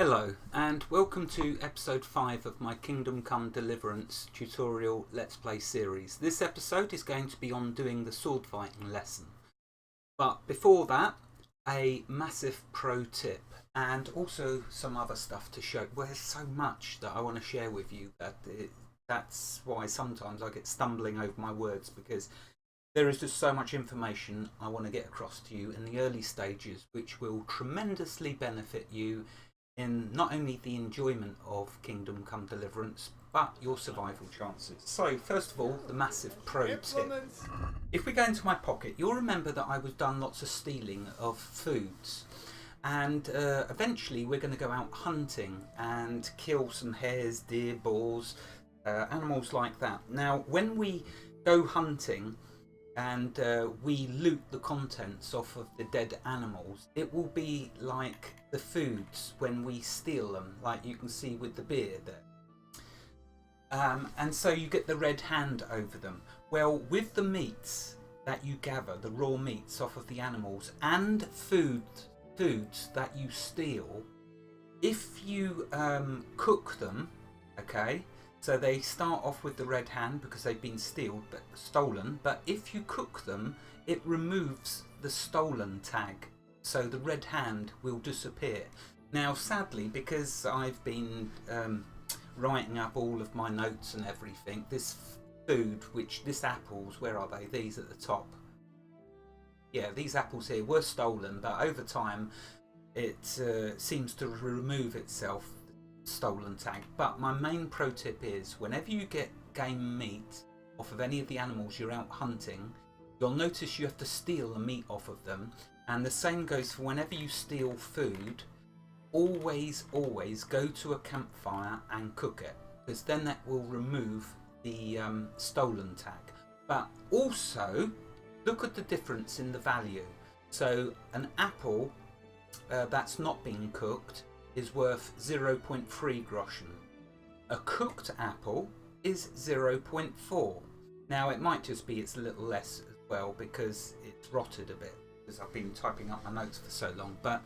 Hello and welcome to episode 5 of my Kingdom Come Deliverance tutorial Let's Play series. This episode is going to be on doing the sword fighting lesson. But before that, a massive pro tip and also some other stuff to show. Well, there's so much that I want to share with you that's why sometimes I get stumbling over my words, because there is just so much information I want to get across to you in the early stages, which will tremendously benefit you in not only the enjoyment of Kingdom Come Deliverance, but your survival chances. So first of all, the massive pro tip. If we go into my pocket, you'll remember that I was done lots of stealing of foods. And eventually we're going to go out hunting and kill some hares, deer, boars, animals like that. Now, when we go hunting and we loot the contents off of the dead animals, it will be like the foods when we steal them, like you can see with the beer there. And so you get the red hand over them. Well, with the meats that you gather, the raw meats off of the animals, and foods that you steal, if you cook them, okay, so they start off with the red hand because they've been stolen, but if you cook them, it removes the stolen tag, so the red hand will disappear. Now, sadly, because I've been writing up all of my notes and everything, this food, this apples, where are they? These at the top. Yeah, these apples here were stolen, but over time it seems to remove itself, stolen tag. But my main pro tip is, whenever you get game meat off of any of the animals you're out hunting, you'll notice you have to steal the meat off of them. And the same goes for whenever you steal food. Always go to a campfire and cook it, because then that will remove the stolen tag. But also look at the difference in the value. So an apple that's not been cooked is worth 0.3 groschen. A cooked apple is 0.4. Now, it might just be it's a little less as well because it's rotted a bit, because I've been typing up my notes for so long. But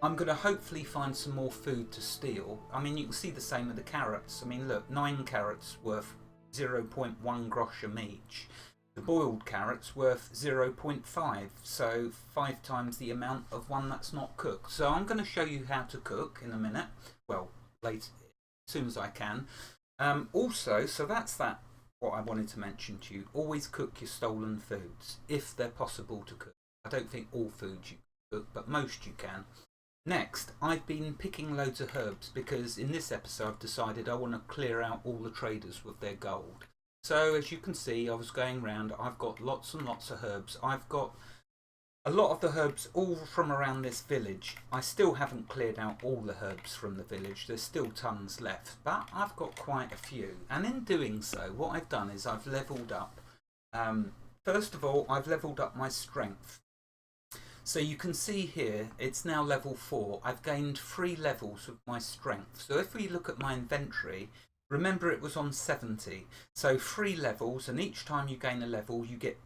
I'm going to hopefully find some more food to steal. I mean, you can see the same with the carrots. I mean, look, 9 carrots worth 0.1 groschen each. The boiled carrots worth 0.5, so 5 times the amount of one that's not cooked. So I'm going to show you how to cook in a minute. Well, later, as soon as I can. Also, so that's what I wanted to mention to you. Always cook your stolen foods, if they're possible to cook. I don't think all foods you can cook, but most you can. Next, I've been picking loads of herbs, because in this episode I've decided I want to clear out all the traders with their gold. So as you can see, I was going around, I've got lots and lots of herbs. I've got a lot of the herbs all from around this village. I still haven't cleared out all the herbs from the village. There's still tons left, but I've got quite a few. And in doing so, what I've done is I've leveled up. First of all, I've leveled up my strength. So you can see here, it's now level 4. I've gained 3 levels with my strength. So if we look at my inventory, remember it was on 70. So 3 levels, and each time you gain a level, you get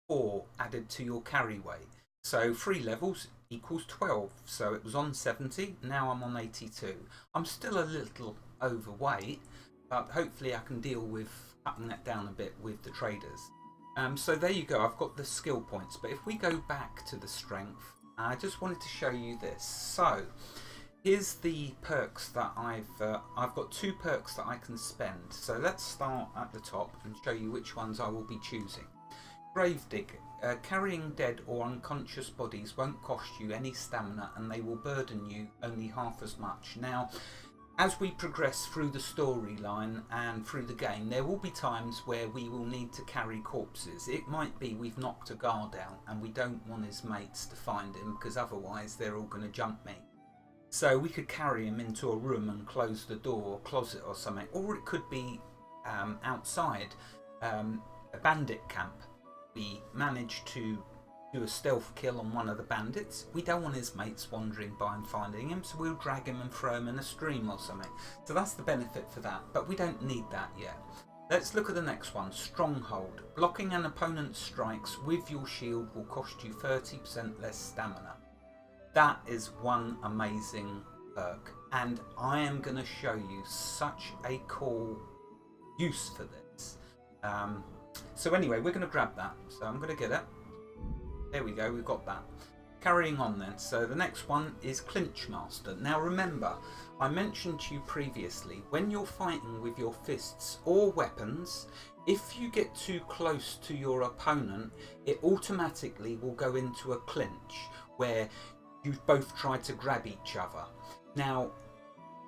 4 added to your carry weight. So 3 levels equals 12. So it was on 70, now I'm on 82. I'm still a little overweight, but hopefully I can deal with cutting that down a bit with the traders. So there you go, I've got the skill points. But if we go back to the strength, I just wanted to show you this. So here's the perks that I've got 2 perks that I can spend. So let's start at the top and show you which ones I will be choosing. Gravedigger. Carrying dead or unconscious bodies won't cost you any stamina, and they will burden you only half as much. Now, as we progress through the storyline and through the game, there will be times where we will need to carry corpses. It might be we've knocked a guard out and we don't want his mates to find him, because otherwise they're all going to jump me. So we could carry him into a room and close the door or closet or something. Or it could be outside a bandit camp. We managed to do a stealth kill on one of the bandits. We don't want his mates wandering by and finding him, so we'll drag him and throw him in a stream or something. So that's the benefit for that, but we don't need that yet. Let's look at the next one, Stronghold. Blocking an opponent's strikes with your shield will cost you 30% less stamina. That is one amazing perk, and I am going to show you such a cool use for this. So anyway, we're going to grab that. So I'm going to get it. There we go, we've got that. Carrying on then, so the next one is Clinch Master. Now remember, I mentioned to you previously, when you're fighting with your fists or weapons, if you get too close to your opponent, it automatically will go into a clinch where you've both tried to grab each other. Now,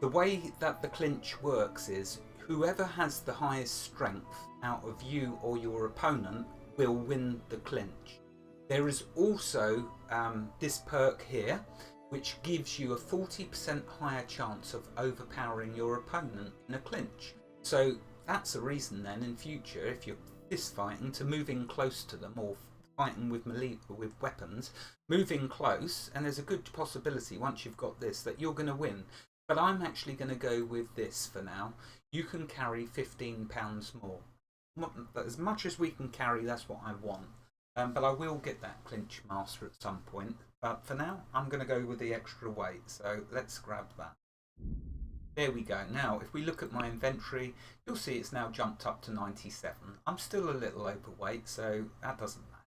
the way that the clinch works is whoever has the highest strength out of you or your opponent will win the clinch. There is also this perk here, which gives you a 40% higher chance of overpowering your opponent in a clinch. So that's a reason then in future, if you're fist fighting, to move in close to them, or fighting with melee with weapons, move in close, and there's a good possibility once you've got this that you're going to win. But I'm actually going to go with this for now. You can carry £15 more. As much as we can carry, that's what I want. But I will get that Clinch Master at some point. But for now, I'm going to go with the extra weight. So let's grab that. There we go. Now, if we look at my inventory, you'll see it's now jumped up to 97. I'm still a little overweight, so that doesn't matter.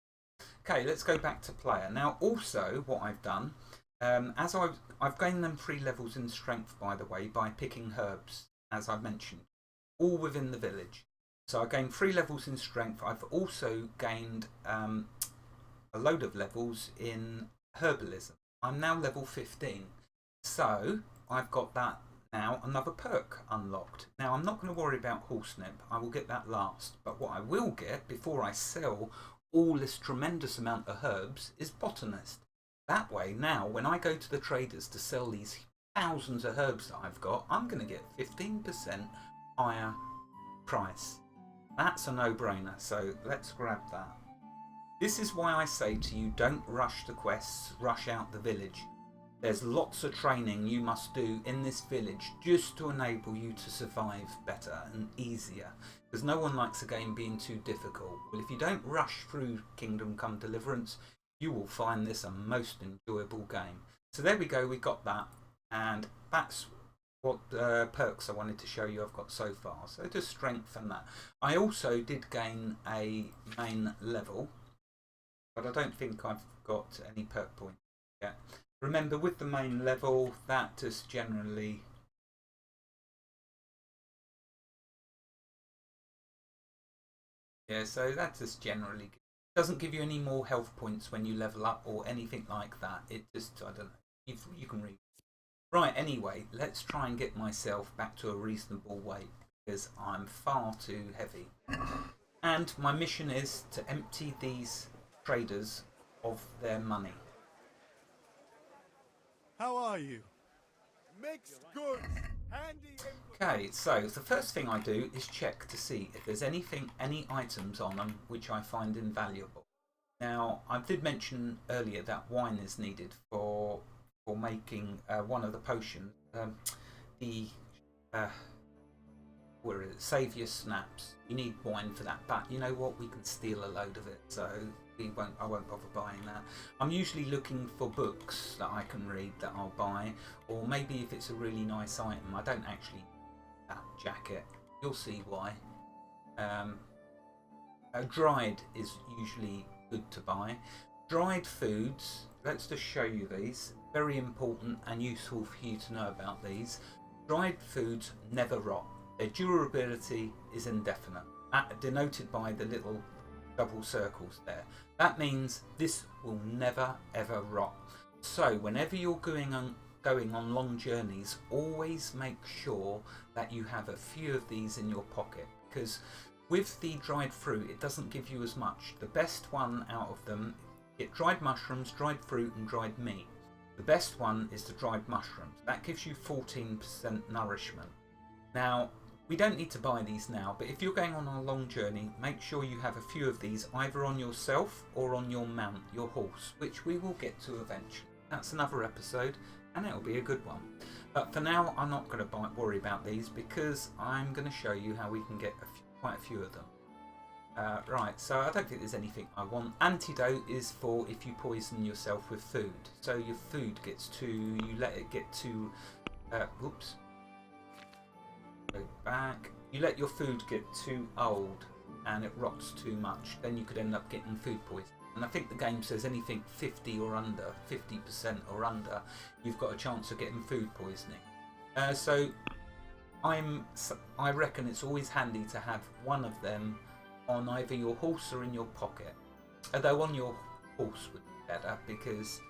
Okay, let's go back to player. Now, also, what I've done, as I've gained them 3 levels in strength, by the way, by picking herbs, as I mentioned, all within the village. So I gained 3 levels in strength. I've also gained a load of levels in herbalism. I'm now level 15. So I've got that now, another perk unlocked. Now I'm not going to worry about Horsenip. I will get that last. But what I will get before I sell all this tremendous amount of herbs is Botanist. That way now when I go to the traders to sell these thousands of herbs that I've got, I'm going to get 15% higher price. That's a no-brainer, so let's grab that. This is why I say to you, don't rush the quests, rush out the village. There's lots of training you must do in this village just to enable you to survive better and easier. Because no one likes a game being too difficult. Well, if you don't rush through Kingdom Come Deliverance, you will find this a most enjoyable game. So there we go, we got that. And that's what perks I wanted to show you I've got so far. So to strengthen that. I also did gain a main level, but I don't think I've got any perk points yet. Remember, with the main level, that just generally so that just generally doesn't give you any more health points when you level up or anything like that. It just, I don't know, you can read. Right, anyway, let's try and get myself back to a reasonable weight because I'm far too heavy. And my mission is to empty these traders of their money. How are you? Mixed goods. Handy. Okay, so the first thing I do is check to see if there's any items on them which I find invaluable. Now, I did mention earlier that wine is needed for making one of the potions, where is it? Saviour Snaps. You need wine for that, but you know what? We can steal a load of it, so I won't bother buying that. I'm usually looking for books that I can read that I'll buy, or maybe if it's a really nice item. I don't actually need that jacket. You'll see why. Dried is usually good to buy. Dried foods, let's just show you these. Very important and useful for you to know about these. Dried foods never rot. Their durability is indefinite, denoted by the little double circles there. That means this will never ever rot. So whenever you're going on long journeys, always make sure that you have a few of these in your pocket, because with the dried fruit it doesn't give you as much. The best one out of them, get dried mushrooms, dried fruit and dried meat. The best one is the dried mushrooms. That gives you 14% nourishment. Now, we don't need to buy these now, but if you're going on a long journey, make sure you have a few of these either on yourself or on your mount, your horse, which we will get to eventually. That's another episode, and it'll be a good one. But for now, I'm not going to worry about these because I'm going to show you how we can get quite a few of them. Right, so I don't think there's anything I want. Antidote is for if you poison yourself with food. So your food gets you let it get too Whoops. Go back. You let your food get too old and it rots too much, then you could end up getting food poisoning. And I think the game says anything 50 or under, 50% or under, you've got a chance of getting food poisoning. So I reckon it's always handy to have one of them on either your horse or in your pocket. Although on your horse would be better, because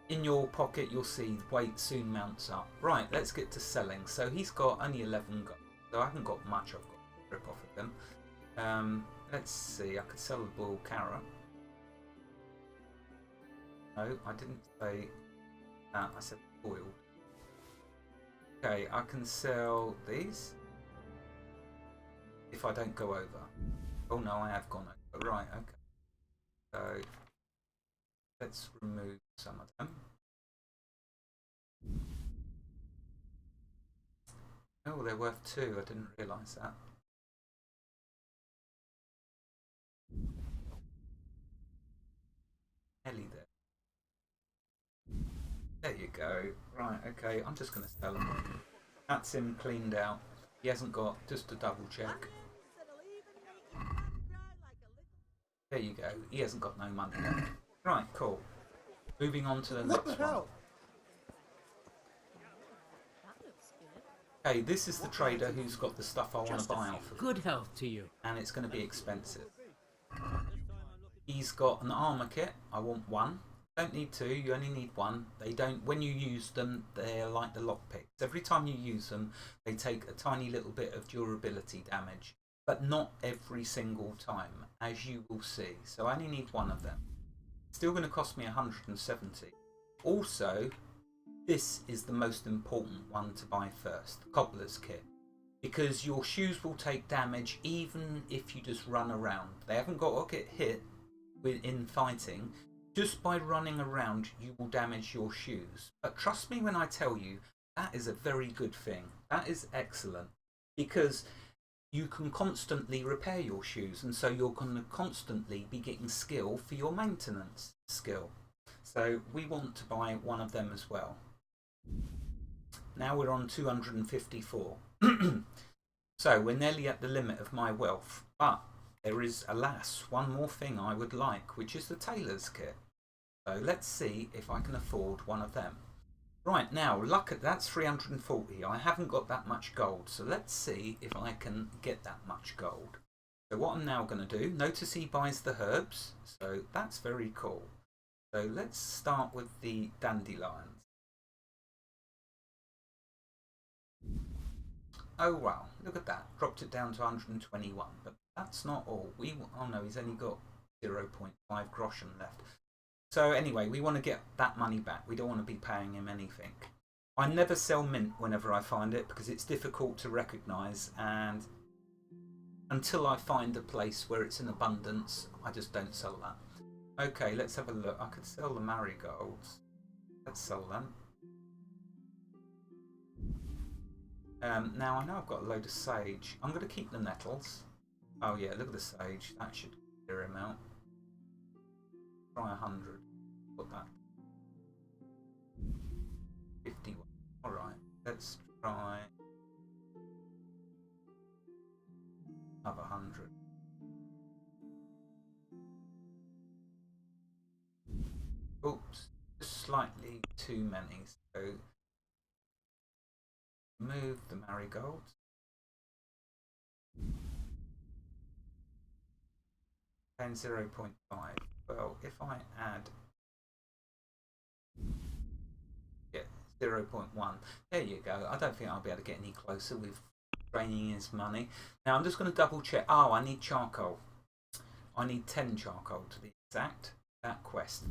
in your pocket you'll see weight soon mounts up. Right, let's get to selling. So he's got only 11 gold, so I haven't got much. I've got to rip off of them. Let's see, I could sell the boiled carrot. No, I didn't say that, I said boiled. Okay, I can sell these if I don't go over. Oh no, I have gone over. Right, okay. So let's remove some of them. Oh, they're worth 2. I didn't realise that. Nearly there. There you go. Right, okay. I'm just going to sell him. That's him cleaned out. He hasn't got, just to double check. There you go. He hasn't got no money left. Right, cool. Moving on to the next one. Okay, this is the trader who's got the stuff I want to buy off of. Good health to you. And it's going to be expensive. He's got an armor kit. I want 1. Don't need 2, you only need 1. They don't, when you use them, they're like the lockpicks. Every time you use them, they take a tiny little bit of durability damage, but not every single time, as you will see. So I only need 1 of them. Still going to cost me 170. Also, this is the most important one to buy first, the cobbler's kit, because your shoes will take damage even if you just run around. They haven't got to get hit in fighting. Just by running around, you will damage your shoes. But trust me when I tell you, that is a very good thing. That is excellent, because you can constantly repair your shoes, and so you're going to constantly be getting skill for your maintenance skill. So we want to buy 1 of them as well. Now we're on 254. So we're nearly at the limit of my wealth, but there is, alas, one more thing I would like, which is the tailor's kit. So let's see if I can afford 1 of them. Right, now, look at that's 340. I haven't got that much gold, so let's see if I can get that much gold. So what I'm now going to do, notice he buys the herbs, so that's very cool. So let's start with the dandelions. Oh wow, look at that, dropped it down to 121, but that's not all. Oh no, he's only got 0.5 groschen left. So anyway, we want to get that money back. We don't want to be paying him anything. I never sell mint whenever I find it, because it's difficult to recognise, and until I find a place where it's in abundance, I just don't sell that. Okay, let's have a look. I could sell the marigolds. Let's sell them. Now I know I've got a load of sage. I'm going to keep the nettles. Oh yeah, look at the sage. That should clear him out. Try 100. Put that. 51. Alright, let's try another 100. Oops, just slightly too many. So move the marigolds. And 0.5. Well, if I add 0.1, there you go. I don't think I'll be able to get any closer with draining his money. Now I'm just going to double check. Oh, I need charcoal. I need 10 charcoal to be exact. That quest.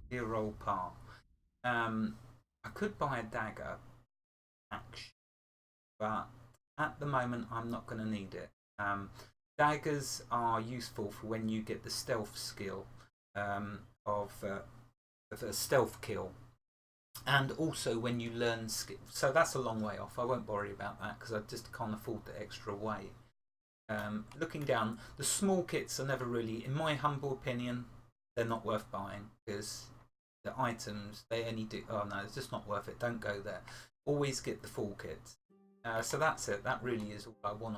Dear old Pa. I could buy a dagger, actually, but at the moment I'm not going to need it. Daggers are useful for when you get the stealth skill of a stealth kill, and also when you learn skill. So that's a long way off. I won't worry about that because I just can't afford the extra weight. Looking down, the small kits are never really, in my humble opinion, they're not worth buying, because the items, they only do, oh no, it's just not worth it. Don't go there. always get the full kit. So that's it. That really is all I want.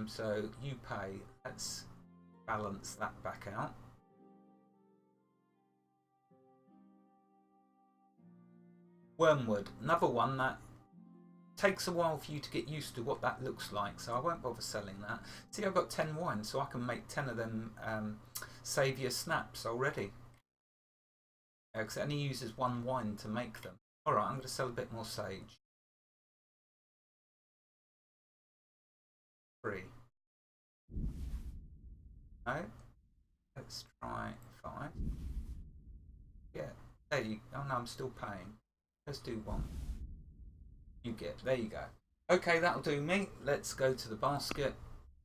So you pay. Let's balance that back out. Wormwood, another one that takes a while for you to get used to what that looks like, so I won't bother selling that. See, I've got 10 wines, so I can make 10 of them saviour snaps already. Because it only uses 1 wine to make them. Alright, I'm going to sell a bit more sage. 3. No. Let's try 5. Yeah, there you go. Oh no, I'm still paying. Let's do 1. You get, there you go. Okay, that'll do me. Let's go to the basket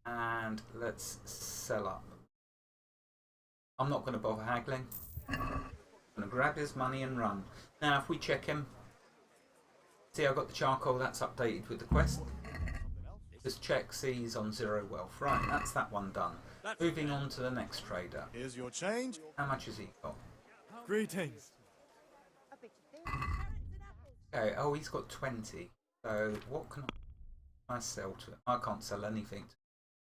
and let's sell up. I'm not going to bother haggling. I'm going to grab his money and run. Now, if we check him, see, I've got the charcoal. That's updated with the quest. Just check, see, he's on 0 wealth. Right, that's that one done. Moving on to the next trader. Here's your change. How much has he got? Greetings. Okay, oh, he's got 20. So what can I sell to him? I can't sell anything.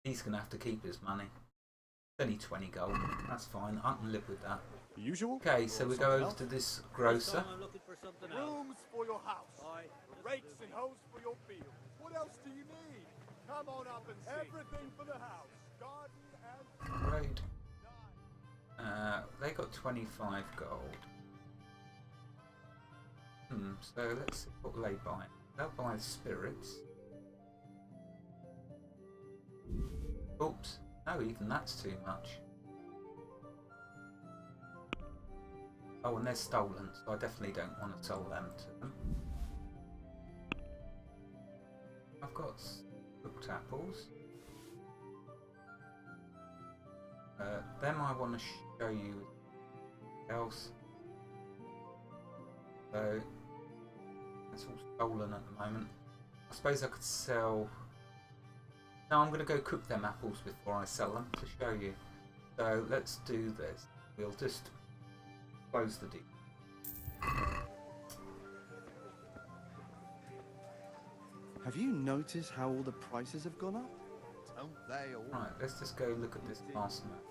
He's going to have to keep his money. It's only 20 gold. That's fine. I can live with that. The usual? Okay, so we go over to this grocer. Rooms for your house. Rakes and hoes for your field. What else do you need? Come on up and see. Everything for the house. Garden and... Trade. They got 25 gold. So let's see what they buy. They'll buy spirits. Oops. No, even that's too much. Oh, and they're stolen, so I definitely don't want to sell them to them. I've got cooked apples. Them I want to show you else. So it's all stolen at the moment. I suppose I could sell. No, I'm going to go cook them apples before I sell them to show you. So let's do this. We'll just close the deal. Have you noticed how all the prices have gone up? Don't they all? Right, let's just go look at this last map.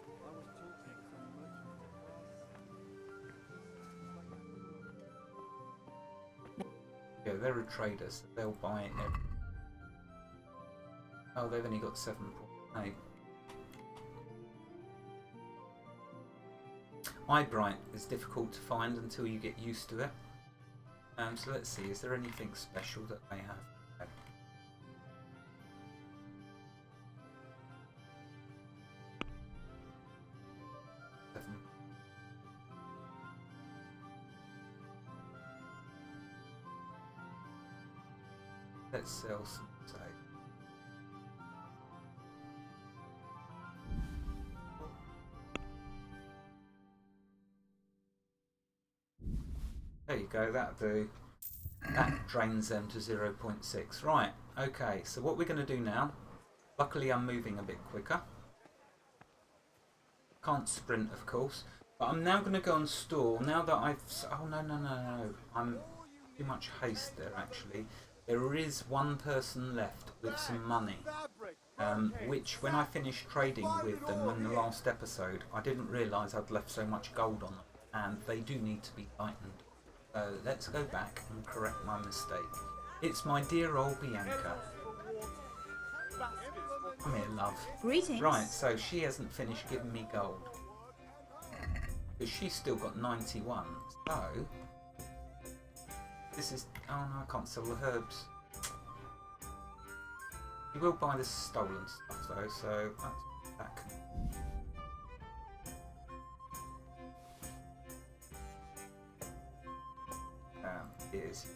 Yeah, they're a trader, so they'll buy it. Oh, they've only got 7.8. Eyebright is difficult to find until you get used to it. So let's see, is there anything special that they have? Let's sell some sage. There you go, that'll do. That drains them to 0.6. Right, okay, so what we're going to do now, luckily I'm moving a bit quicker. Can't sprint, of course. But I'm now going to go and store, now that I've... Oh, no. I'm too much haste there, actually. There is one person left with some money, which when I finished trading with them in the last episode, I didn't realise I'd left so much gold on them, and they do need to be lightened. So let's go back and correct my mistake. It's my dear old Bianca. Come here, love. Greetings. Right, so she hasn't finished giving me gold. Because she's still got 91. So... This is... Oh no, I can't sell the herbs. You will buy the stolen stuff though, so that's back. Here's...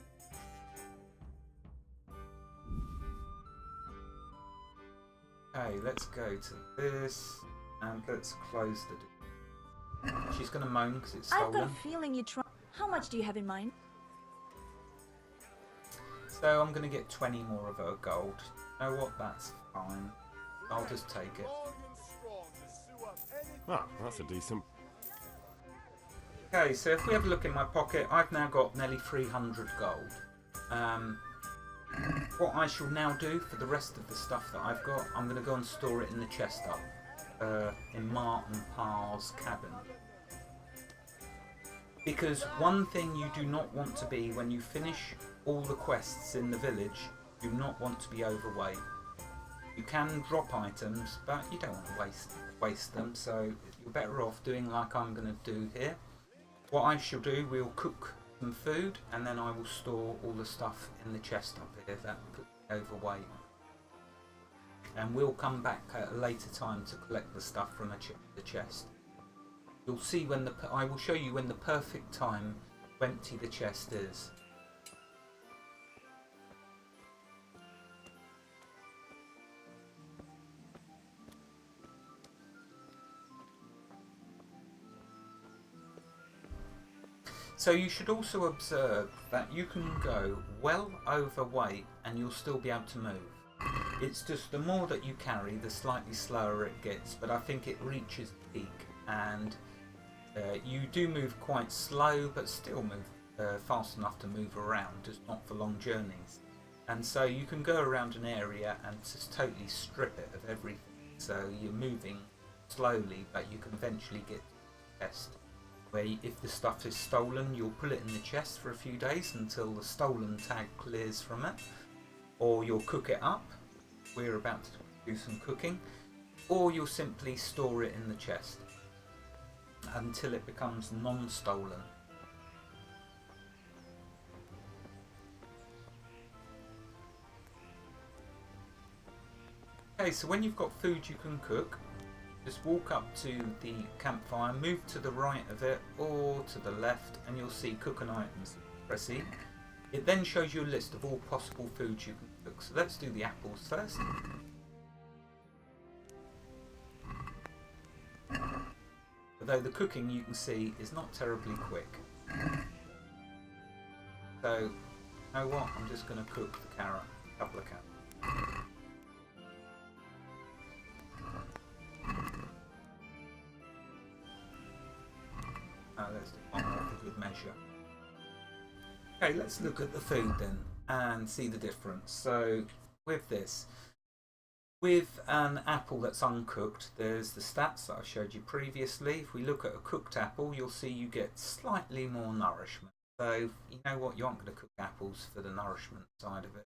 Okay, let's go to this, and let's close the door. She's going to moan because it's stolen. I've got a feeling you try. How much do you have in mind? So I'm going to get 20 more of her gold. You know what? That's fine. I'll just take it. Ah, that's a decent... Okay, so if we have a look in my pocket, I've now got nearly 300 gold. What I shall now do for the rest of the stuff that I've got, I'm going to go and store it in the chest up in Martin Parr's cabin. Because one thing you do not want to be when you finish all the quests in the village, you do not want to be overweight. You can drop items, but you don't want to waste them, so you're better off doing like I'm going to do here. What I shall do, we'll cook some food, and then I will store all the stuff in the chest up here that put me overweight. And we'll come back at a later time to collect the stuff from the chest. You'll see when I will show you when the perfect time to empty the chest is. So you should also observe that you can go well overweight and you'll still be able to move. It's just the more that you carry, the slightly slower it gets, but I think it reaches peak, and you do move quite slow, but still move fast enough to move around, just not for long journeys. And so you can go around an area and just totally strip it of everything. So you're moving slowly, but you can eventually get to the chest, where if the stuff is stolen, you'll put it in the chest for a few days until the stolen tag clears from it, or you'll cook it up. We're about to do some cooking, or you'll simply store it in the chest until it becomes non-stolen. Okay, so when you've got food you can cook, just walk up to the campfire, move to the right of it or to the left, and you'll see cooking items. Press E. It then shows you a list of all possible foods you can cook. So let's do the apples first. Although the cooking, you can see, is not terribly quick. So, you know what? I'm just going to cook the carrot, a couple of carrots. Let's do one more for good measure. Okay, let's look at the food then and see the difference. So with this, with an apple that's uncooked, there's the stats that I showed you previously. If we look at a cooked apple, you'll see you get slightly more nourishment. So you know what, you aren't going to cook apples for the nourishment side of it.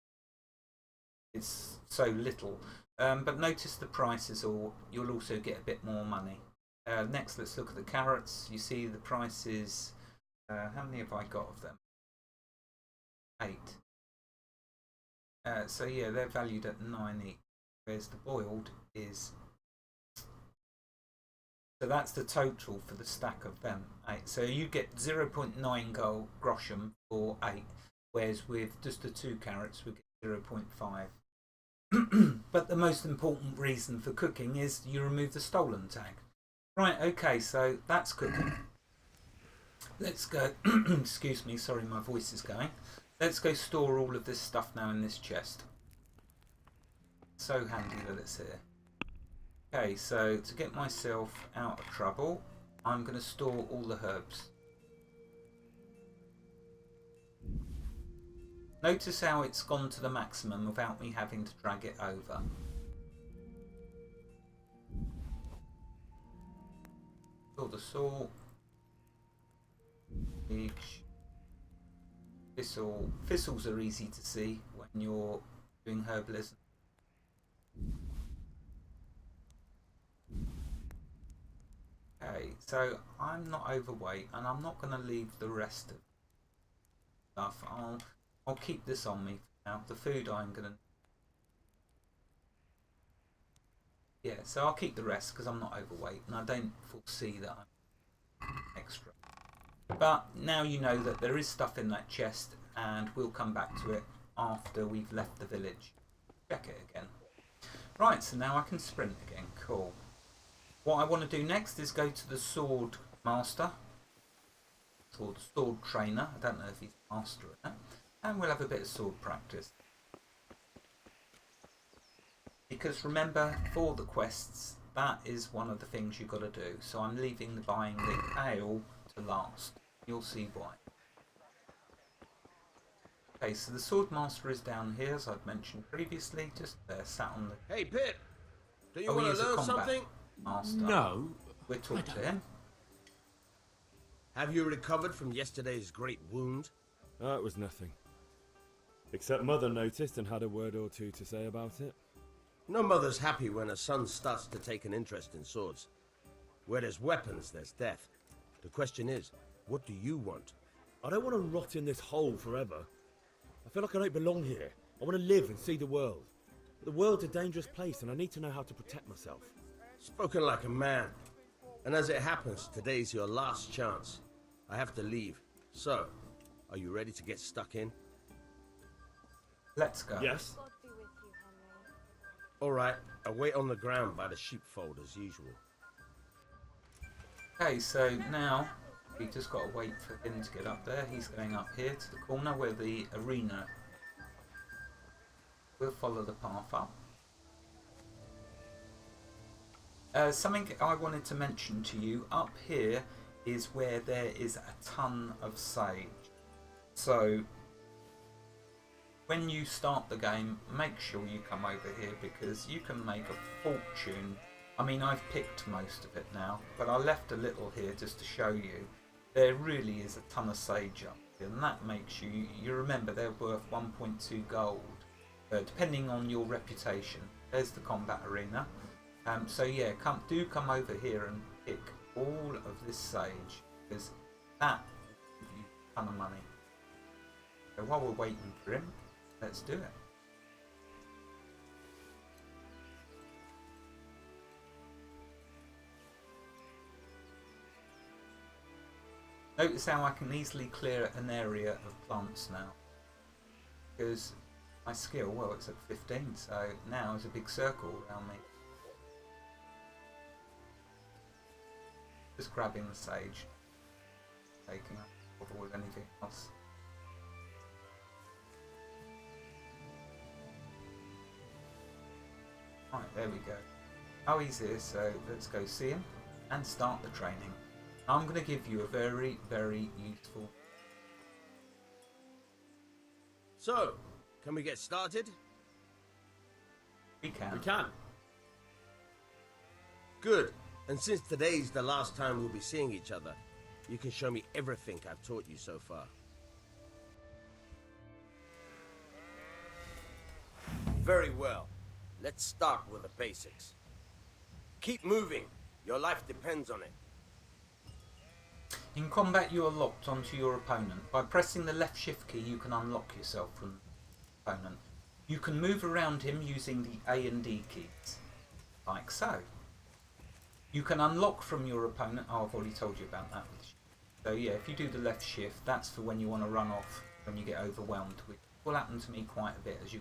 It's so little. But notice the prices, or you'll also get a bit more money. Next, let's look at the carrots. You see the prices. How many have I got of them? 8. So yeah, they're valued at 9 each. Whereas the boiled is. So that's the total for the stack of them. 8. So you get 0.9 groschen for 8. Whereas with just the 2 carrots, we get 0.5. But the most important reason for cooking is you remove the stolen tag. Right, okay, so that's cooking. Let's go, excuse me, sorry my voice is going. Let's go store all of this stuff now in this chest. So handy that it's here. Okay, so to get myself out of trouble, I'm going to store all the herbs. Notice how it's gone to the maximum without me having to drag it over. All the salt, thistle. Thistles are easy to see when you're doing herbalism. Okay, so I'm not overweight, and I'm not going to leave the rest of the stuff. I'll keep this on me for now. The food I'm going to. Yeah, so I'll keep the rest because I'm not overweight and I don't foresee that I'm extra. But now you know that there is stuff in that chest, and we'll come back to it after we've left the village. Check it again. Right, so now I can sprint again. Cool. What I want to do next is go to the sword master, or the sword trainer. I don't know if he's a master or not. And we'll have a bit of sword practice. Because remember, for the quests, that is one of the things you've got to do. So I'm leaving the buying the ale to last. You'll see why. Okay, so the Sword Master is down here, as I've mentioned previously, just there, sat on the... Hey, Pip! Do you Oh, he want is to a learn combat something? master. No. We'll talk to him. Have you recovered from yesterday's great wound? It was nothing. Except Mother noticed and had a word or two to say about it. No mother's happy when her son starts to take an interest in swords. Where there's weapons, there's death. The question is, what do you want? I don't want to rot in this hole forever. I feel like I don't belong here. I want to live and see the world. But the world's a dangerous place and I need to know how to protect myself. Spoken like a man. And as it happens, today's your last chance. I have to leave. So, are you ready to get stuck in? Let's go. Yes? God be with you, Henry. Alright, I'll wait on the ground by the sheepfold as usual. Okay, so now we just got to wait for him to get up there. He's going up here to the corner where the arena. We'll follow the path up. Something I wanted to mention to you, up here is where there is a ton of sage. So when you start the game, make sure you come over here because you can make a fortune. I mean, I've picked most of it now, but I left a little here just to show you. There really is a ton of sage up here, and that makes you remember they're worth 1.2 gold, depending on your reputation. There's the combat arena. So yeah, come over here and pick all of this sage, because that will give you a ton of money. So while we're waiting for him, let's do it. Notice how I can easily clear an area of plants now, because my skill, well, it's at 15, so now there's a big circle around me. Just grabbing the sage, taking up bother with anything else. Right, there we go. Oh, he's here, so let's go see him and start the training. I'm going to give you a very, very useful... So, can we get started? We can. We can. Good. And since today's the last time we'll be seeing each other, you can show me everything I've taught you so far. Very well. Let's start with the basics. Keep moving. Your life depends on it. In combat, you are locked onto your opponent. By pressing the left shift key, you can unlock yourself from the opponent. You can move around him using the A and D keys, like so. You can unlock from your opponent. Oh, I've already told you about that. So yeah, if you do the left shift, that's for when you want to run off when you get overwhelmed, which will happen to me quite a bit as you.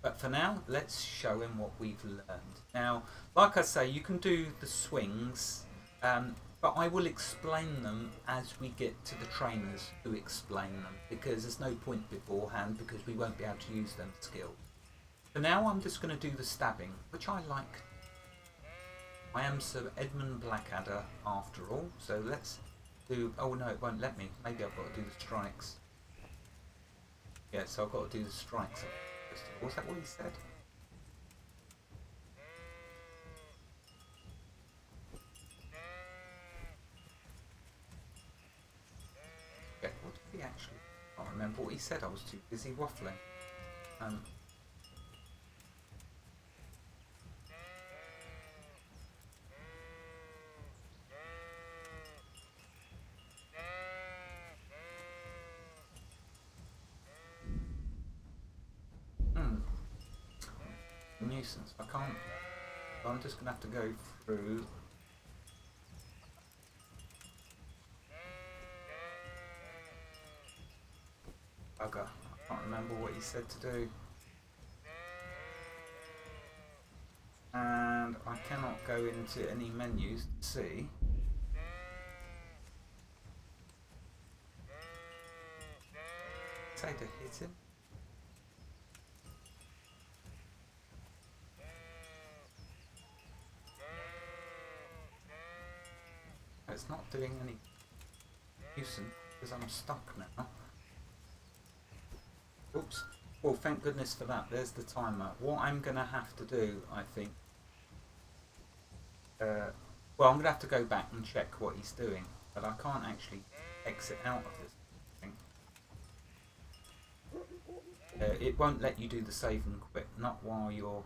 But for now, let's show him what we've learned. Now, like I say, you can do the swings, but I will explain them as we get to the trainers who explain them, because there's no point beforehand, because we won't be able to use them skills. For now, I'm just going to do the stabbing, which I like. I am Sir Edmund Blackadder after all, so let's do... Oh no, it won't let me. Maybe I've got to do the strikes. Yeah, so I've got to do the strikes. Was that what he said? Yeah, what did he actually... I can't remember what he said. I was too busy waffling. Nuisance. I can't. I'm just gonna have to go through. Bugger. I can't remember what he said to do. And I cannot go into any menus to see. Say to hit him. It's not doing any use because I'm stuck now. Well, thank goodness for that. There's the timer. What I'm going to have to do, I think... well, I'm going to have to go back and check what he's doing. But I can't actually exit out of this thing. It won't let you do the save and quit, not while you're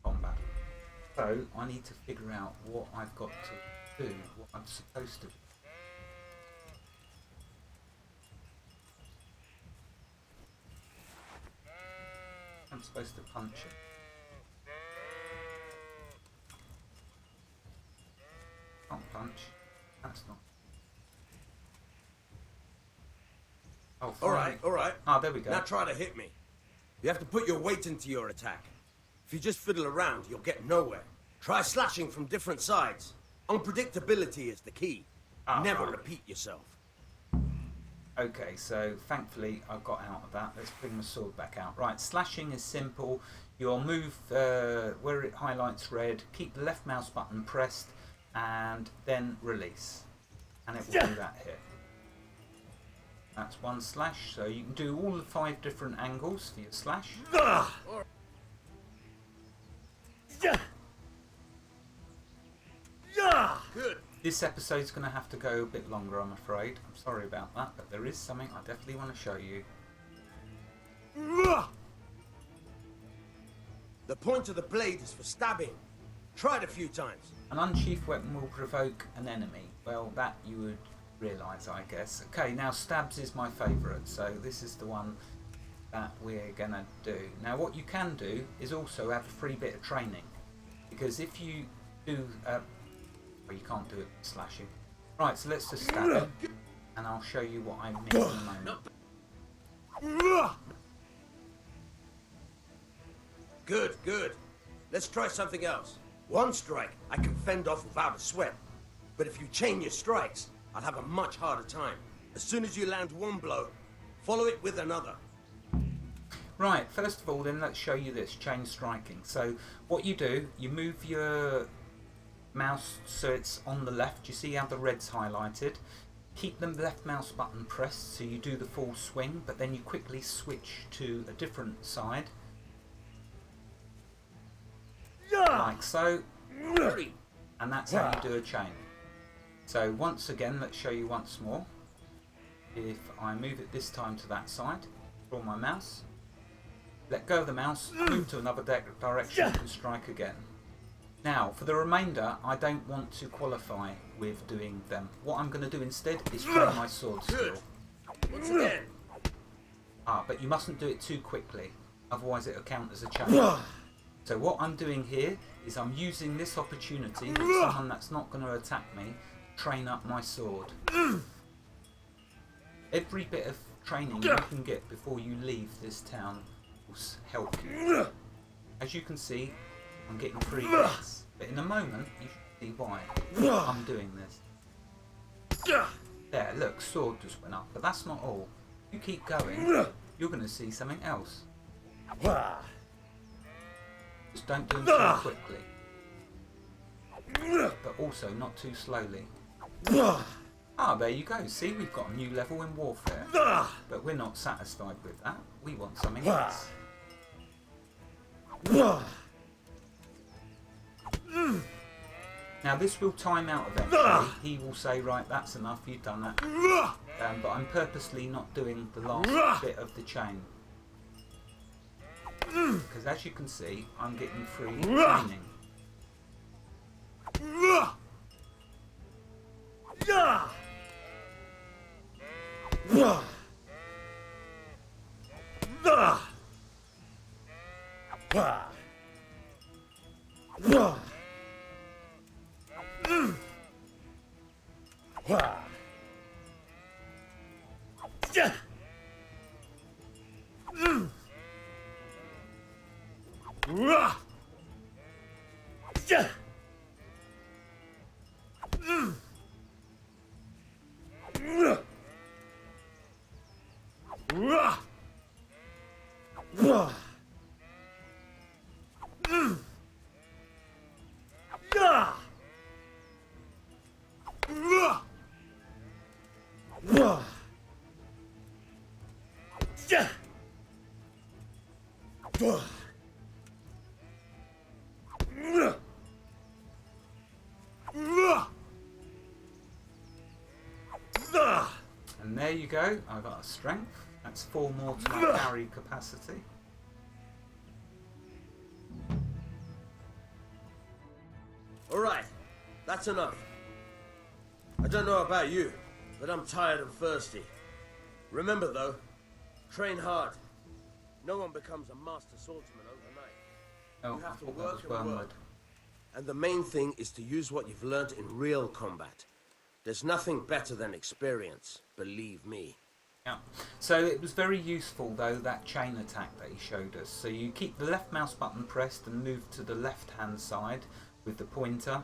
combat. So, I need to figure out what I've got to do, what I'm supposed to do. I'm supposed to punch it. Can't punch. That's not. Oh, fine. All right. Ah, there we go. Now try to hit me. You have to put your weight into your attack. If you just fiddle around, you'll get nowhere. Try slashing from different sides. Unpredictability is the key. Never repeat yourself. Okay, so thankfully I got out of that. Let's bring the sword back out. Right, slashing is simple. You'll move where it highlights red, keep the left mouse button pressed, and then release. And it will do that hit. That's one slash, so you can do all the 5 different angles for your slash. Good. This episode's going to have to go a bit longer, I'm afraid. I'm sorry about that, but there is something I definitely want to show you. The point of the blade is for stabbing. Try it a few times. An unsheathed weapon will provoke an enemy. Well, that you would realise, I guess. Okay, now stabs is my favourite, so this is the one that we're going to do. Now, what you can do is also have a free bit of training. Because if you do... well, you can't do it with slashing. Right, so let's just stab it. And I'll show you what I mean in a moment. Good. Let's try something else. One strike I can fend off without a sweat. But if you chain your strikes, I'll have a much harder time. As soon as you land one blow, follow it with another. Right, first of all then let's show you this, chain striking. So what you do, you move your mouse so it's on the left. You see how the red's highlighted? Keep the left mouse button pressed so you do the full swing, but then you quickly switch to a different side. Like so. And that's how you do a chain. So once again, let's show you once more. If I move it this time to that side, draw my mouse, let go of the mouse, move to another direction and strike again. Now, for the remainder, I don't want to qualify with doing them. What I'm going to do instead is train my sword skill. Once again. But you mustn't do it too quickly, otherwise it'll count as a chain. So what I'm doing here is I'm using this opportunity with someone that's not going to attack me, train up my sword. Every bit of training you can get before you leave this town will help you. As you can see, I'm getting 3 hits, but in a moment you should see why I'm doing this. There, look, sword just went up, but that's not all. You keep going, you're going to see something else. Just don't do them too quickly, but also not too slowly. There you go. See, we've got a new level in warfare, but we're not satisfied with that. We want something else. Now this will time out eventually. He will say, right, that's enough, you've done that. But I'm purposely not doing the last bit of the chain. Because as you can see, I'm getting free training. And there you go. I've got a strength. That's 4 more to my carry capacity. Alright, that's enough. I don't know about you, but I'm tired and thirsty. Remember though, train hard. No one becomes a master swordsman overnight. Oh, You have I to thought that work was and work. wormwood. And the main thing is to use what you've learned in real combat. There's nothing better than experience, believe me. Yeah. So it was very useful though, that chain attack that he showed us. So you keep the left mouse button pressed and move to the left hand side with the pointer,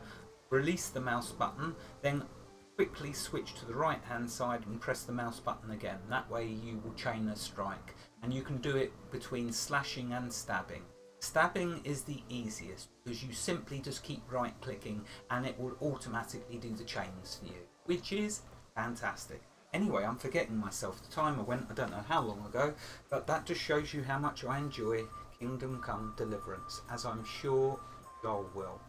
release the mouse button, then quickly switch to the right hand side and press the mouse button again. That way you will chain a strike, and you can do it between slashing and stabbing. Stabbing is the easiest because you simply just keep right clicking and it will automatically do the chains for you, which is fantastic. Anyway, I'm forgetting myself. The timer went, I don't know how long ago, but that just shows you how much I enjoy Kingdom Come Deliverance, as I'm sure y'all will.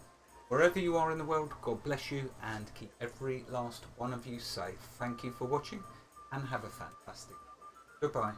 Wherever you are in the world, God bless you and keep every last one of you safe. Thank you for watching and have a fantastic day. Goodbye.